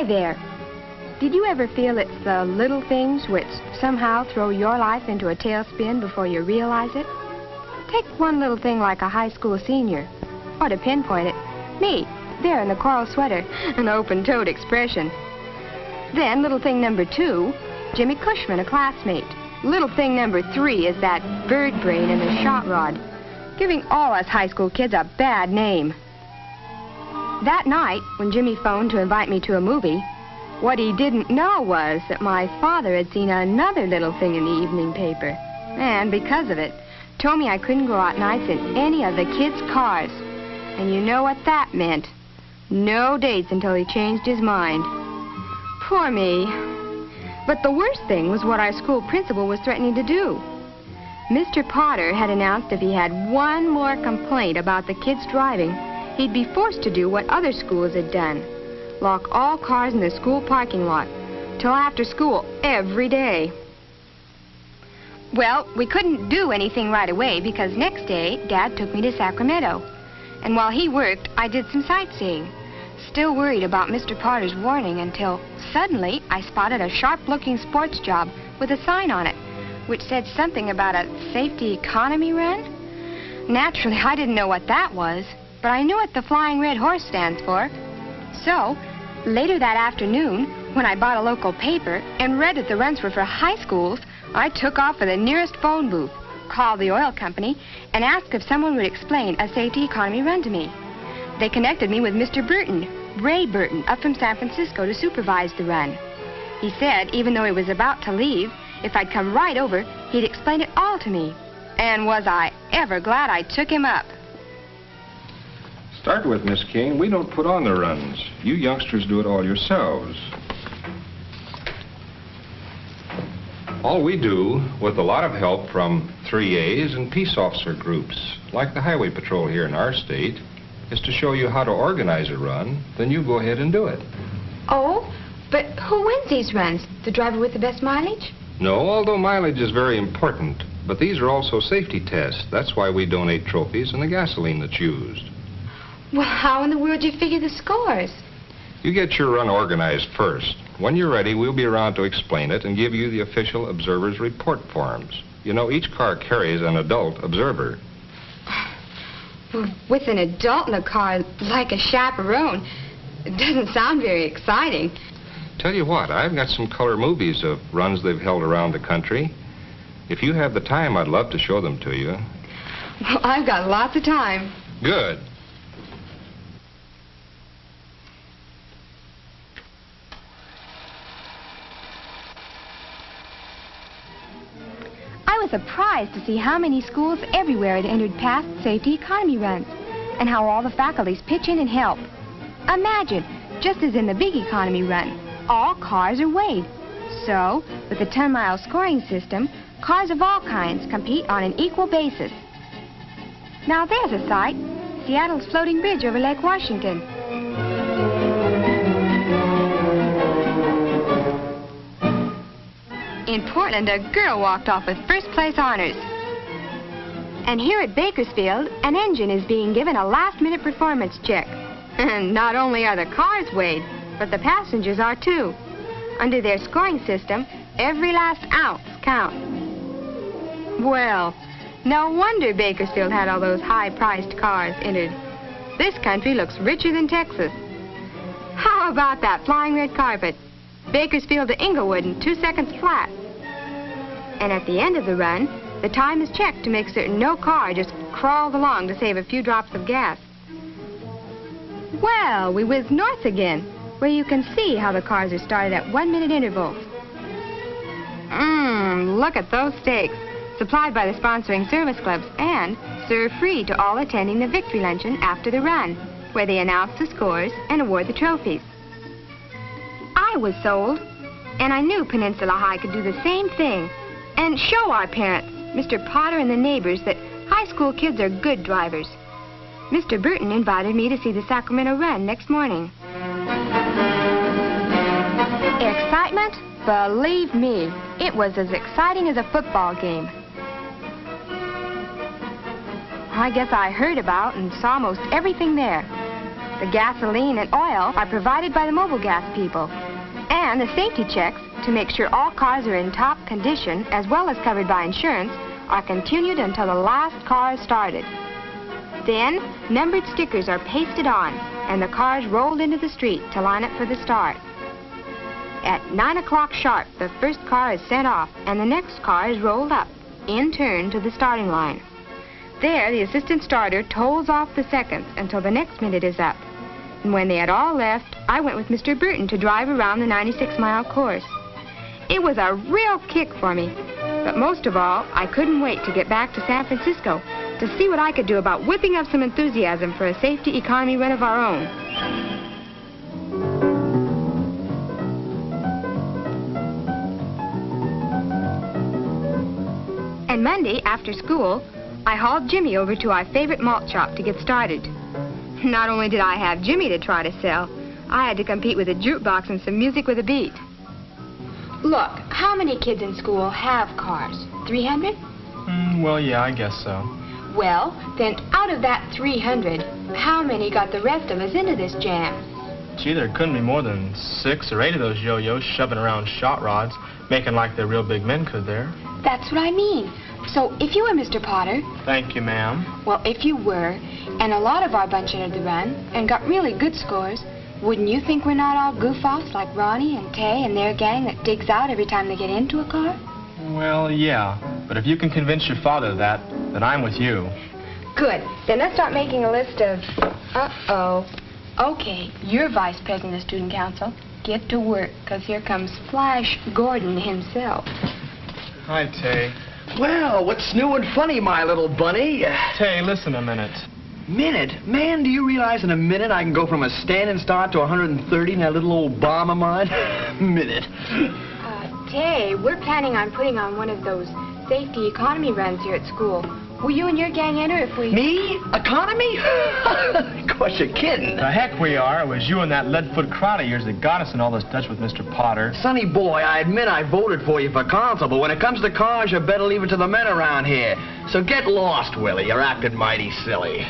Hi there. Did you ever feel it's the little things which somehow throw your life into a tailspin before you realize it? Take one little thing like a high school senior, or to pinpoint it, me, there in the coral sweater, an open-toed expression. Then little thing number 2, Jimmy Cushman, a classmate. Little thing number 3 is that bird brain in the shot rod, giving all us high school kids a bad name. That night, when Jimmy phoned to invite me to a movie, what he didn't know was that my father had seen another little thing in the evening paper, and because of it, told me I couldn't go out nights in any of the kids' cars. And you know what that meant? No dates until he changed his mind. Poor me. But the worst thing was what our school principal was threatening to do. Mr. Potter had announced if he had one more complaint about the kids driving, he'd be forced to do what other schools had done. Lock all cars in the school parking lot till after school every day. Well, we couldn't do anything right away because next day, Dad took me to Sacramento. And while he worked, I did some sightseeing. Still worried about Mr. Potter's warning until suddenly I spotted a sharp-looking sports job with a sign on it, which said something about a safety economy run. Naturally, I didn't know what that was, but I knew what the Flying Red Horse stands for. So, later that afternoon, when I bought a local paper and read that the runs were for high schools, I took off for the nearest phone booth, called the oil company, and asked if someone would explain a safety economy run to me. They connected me with Mr. Burton, Ray Burton, up from San Francisco to supervise the run. He said, even though he was about to leave, if I'd come right over, he'd explain it all to me. And was I ever glad I took him up. Start with, Miss King, we don't put on the runs. You youngsters do it all yourselves. All we do, with a lot of help from 3As and peace officer groups, like the Highway Patrol here in our state, is to show you how to organize a run, then you go ahead and do it. Oh, but who wins these runs? The driver with the best mileage? No, although mileage is very important, but these are also safety tests. That's why we donate trophies and the gasoline that's used. Well, how in the world do you figure the scores? You get your run organized first. When you're ready, we'll be around to explain it and give you the official observer's report forms. You know, each car carries an adult observer. Well, with an adult in the car, like a chaperone, it doesn't sound very exciting. Tell you what, I've got some color movies of runs they've held around the country. If you have the time, I'd love to show them to you. Well, I've got lots of time. Good. I was surprised to see how many schools everywhere had entered past safety economy runs, and how all the faculties pitch in and help. Imagine, just as in the big economy run, all cars are weighed. So, with the 10-mile scoring system, cars of all kinds compete on an equal basis. Now there's a sight, Seattle's floating bridge over Lake Washington. In Portland, a girl walked off with first-place honors. And here at Bakersfield, an engine is being given a last-minute performance check. And not only are the cars weighed, but the passengers are too. Under their scoring system, every last ounce counts. Well, no wonder Bakersfield had all those high-priced cars entered. This country looks richer than Texas. How about that flying red carpet? Bakersfield to Inglewood in 2 seconds flat. And at the end of the run, the time is checked to make certain no car just crawled along to save a few drops of gas. Well, we whiz north again, where you can see how the cars are started at 1-minute intervals. Look at those steaks, supplied by the sponsoring service clubs and served free to all attending the victory luncheon after the run, where they announce the scores and award the trophies. I was sold, and I knew Peninsula High could do the same thing and show our parents, Mr. Potter and the neighbors, that high school kids are good drivers. Mr. Burton invited me to see the Sacramento run next morning. Excitement? Believe me, it was as exciting as a football game. I guess I heard about and saw most everything there. The gasoline and oil are provided by the mobile gas people. And the safety checks, to make sure all cars are in top condition as well as covered by insurance, are continued until the last car is started. Then, numbered stickers are pasted on, and the cars rolled into the street to line up for the start. At 9 o'clock sharp, the first car is sent off, and the next car is rolled up, in turn, to the starting line. There, the assistant starter tolls off the seconds until the next minute is up. And when they had all left, I went with Mr. Burton to drive around the 96-mile course. It was a real kick for me. But most of all, I couldn't wait to get back to San Francisco to see what I could do about whipping up some enthusiasm for a safety economy run of our own. And Monday, after school, I hauled Jimmy over to our favorite malt shop to get started. Not only did I have Jimmy to try to sell, I had to compete with a jukebox and some music with a beat. Look, how many kids in school have cars? 300? Well, yeah, I guess so. Well, then out of that 300, how many got the rest of us into this jam? Gee, there couldn't be more than 6 or 8 of those yo-yos shoving around shot rods, making like they're real big men, could there? That's what I mean. So, if you were Mr. Potter... Thank you, ma'am. Well, if you were, and a lot of our bunch entered the run, and got really good scores, wouldn't you think we're not all goof-offs like Ronnie and Tay and their gang that digs out every time they get into a car? Well, yeah. But if you can convince your father of that, then I'm with you. Good. Then let's start making a list of... Uh-oh. Okay, you're vice president of the student council. Get to work, because here comes Flash Gordon himself. Hi, Tay. Well, what's new and funny, my little bunny? Tay, listen a minute. Minute? Man, do you realize in a minute I can go from a standing start to 130 in that little old bomb of mine? Minute. Tay, we're planning on putting on one of those safety economy runs here at school. Will you and your gang enter if we... Me? Economy? Of course you're kidding. The heck we are. It was you and that lead-foot crowd of yours that got us in all this Dutch with Mr. Potter. Sonny boy, I admit I voted for you for council, but when it comes to cars, you better leave it to the men around here. So get lost, Willie. You're acting mighty silly.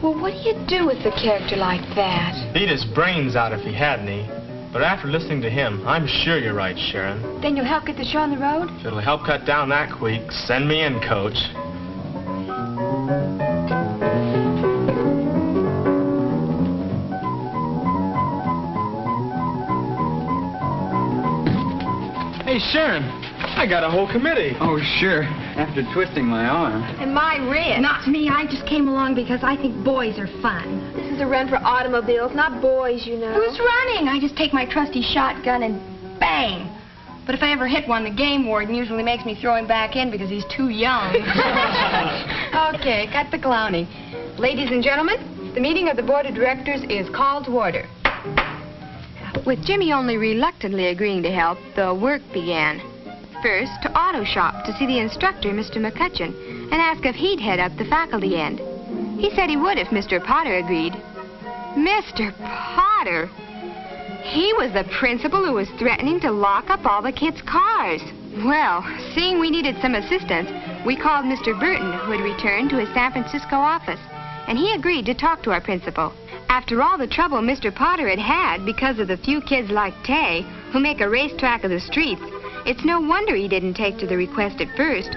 Well, what do you do with a character like that? Beat his brains out if he had any. But after listening to him, I'm sure you're right, Sharon. Then you'll help get the show on the road? If it'll help cut down that squeak, send me in, Coach. Hey, Sharon, I got a whole committee. Oh, sure. After twisting my arm. And my wrist. Not me. I just came along because I think boys are fun. This is a run for automobiles, not boys, you know. Who's running? I just take my trusty shotgun and bang. But if I ever hit one, the game warden usually makes me throw him back in because he's too young. Okay, cut the clowning. Ladies and gentlemen, the meeting of the board of directors is called to order. With Jimmy only reluctantly agreeing to help, the work began. First, to Auto Shop to see the instructor, Mr. McCutcheon, and ask if he'd head up the faculty end. He said he would if Mr. Potter agreed. Mr. Potter? He was the principal who was threatening to lock up all the kids' cars. Well, seeing we needed some assistance, we called Mr. Burton, who had returned to his San Francisco office, and he agreed to talk to our principal. After all the trouble Mr. Potter had had because of the few kids like Tay, who make a racetrack of the streets, it's no wonder he didn't take to the request at first.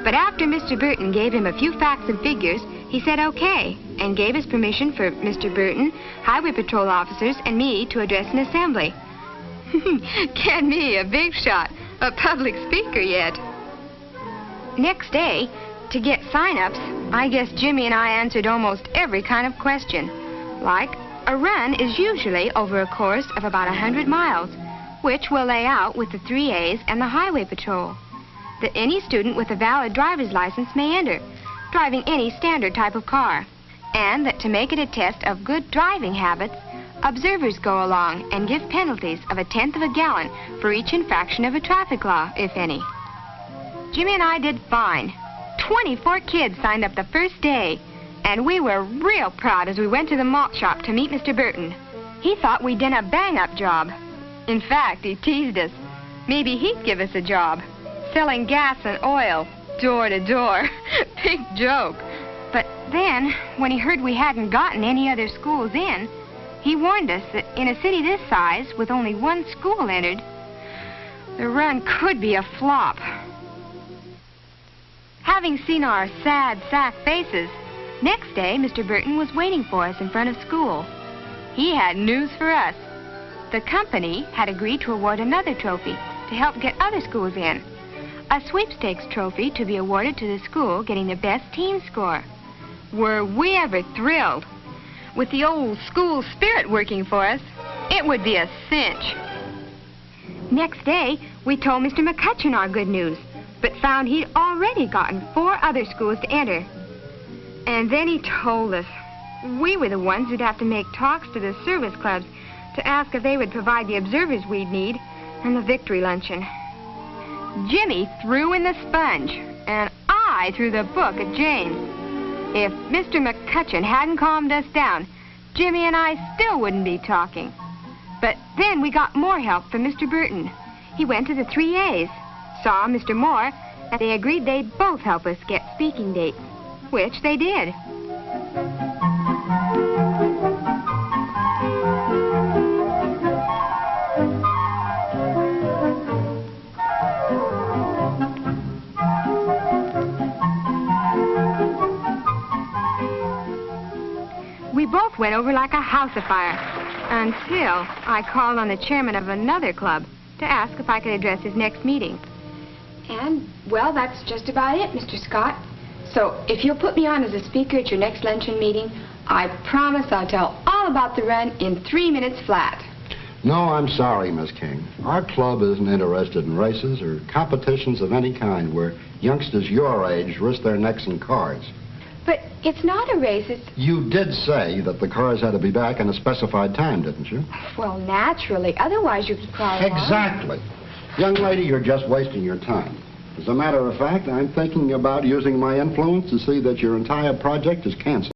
But after Mr. Burton gave him a few facts and figures, he said okay, and gave us permission for Mr. Burton, highway patrol officers, and me to address an assembly. Get me, a big shot, a public speaker yet. Next day, to get sign-ups, I guess Jimmy and I answered almost every kind of question. Like, a run is usually over a course of about 100 miles, which we'll lay out with the 3As and the highway patrol. That any student with a valid driver's license may enter, driving any standard type of car. And that to make it a test of good driving habits, observers go along and give penalties of 1/10 of a gallon for each infraction of a traffic law, if any. Jimmy and I did fine. 24 kids signed up the first day, and we were real proud as we went to the malt shop to meet Mr. Burton. He thought we'd done a bang-up job. In fact, he teased us. Maybe he'd give us a job. Selling gas and oil, door to door. Big joke. then, when he heard we hadn't gotten any other schools in, he warned us that in a city this size, with only one school entered, the run could be a flop. Having seen our sad sack faces, next day Mr. Burton was waiting for us in front of school. He had news for us. The company had agreed to award another trophy to help get other schools in. A sweepstakes trophy to be awarded to the school getting the best team score. Were we ever thrilled? With the old school spirit working for us, it would be a cinch. Next day, we told Mr. McCutcheon our good news, but found he'd already gotten 4 other schools to enter. And then he told us we were the ones who'd have to make talks to the service clubs to ask if they would provide the observers we'd need and the victory luncheon. Jimmy threw in the sponge, and I threw the book at James. If Mr. McCutcheon hadn't calmed us down, Jimmy and I still wouldn't be talking. But then we got more help from Mr. Burton. He went to the 3As, saw Mr. Moore, and they agreed they'd both help us get speaking dates, which they did. We both went over like a house afire, until I called on the chairman of another club to ask if I could address his next meeting. And, well, that's just about it, Mr. Scott. So, if you'll put me on as a speaker at your next luncheon meeting, I promise I'll tell all about the run in 3 minutes flat. No, I'm sorry, Miss King. Our club isn't interested in races or competitions of any kind where youngsters your age risk their necks in cars. But it's not a race, it's... You did say that the cars had to be back in a specified time, didn't you? Well, naturally. Otherwise, you could crawl along. Exactly. Young lady, you're just wasting your time. As a matter of fact, I'm thinking about using my influence to see that your entire project is canceled.